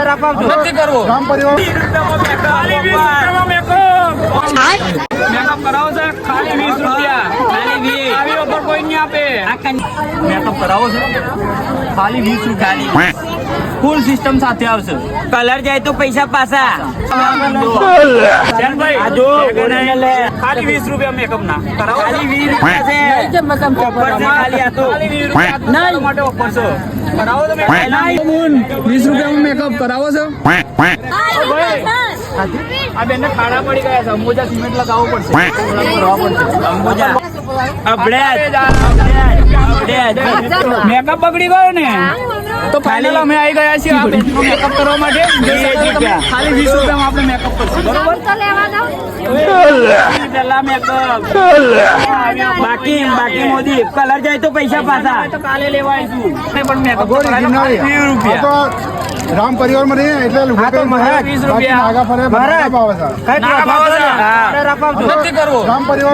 નથી કરવો. રામ પરિવાર મેકઅપ કરાવો છે ખાલી 20 રૂપિયા. ખાલી 20 આવી ઓફર કોઈ નહીં આપે. મેકઅપ કરાવો છે ખાલી 20 રૂપિયા. ફૂલ સિસ્ટમ સાથે આવશે. કલર જાય તો પૈસા પાછા. ભાઈ ખાલી 20 રૂપિયા મેકઅપ ના કરાવો. ખાલી 20 રૂપિયા છે. ઓફર છે ખાલી આ તો. ખાલી 20 રૂપિયા માટે ઓફર છે. કરાવો તો મેકઅપ. 20 રૂપિયામાં મેકઅપ કરાવો છો. આ બેનને ખાડા પડી ગયા છે. અંબોજા સિમેન્ટ લગાવવો પડશે. અંબોજા મેકઅપ બગડી ગયો ને તો ફાઇનલ અમે આવી ગયા છીએ આ બેનનો મેકઅપ કરવા માટે. ખાલી 20 રૂપિયામાં આપણે મેકઅપ કરશું. બરોબર. પેલા મેકઅપ બાકી મોદી કલર જાય તો પૈસા પાછા. તો કાલે લેવા આવીશું. પણ મેકઅપ ગોરી 20 રૂપિયા. રામ પરિવાર માં રહીએ એટલે લુગડા તો મહારાજ 20 રૂપિયા. આગા ફરે મહારાજ. આવે છે નથી કરવો. રામ પરિવાર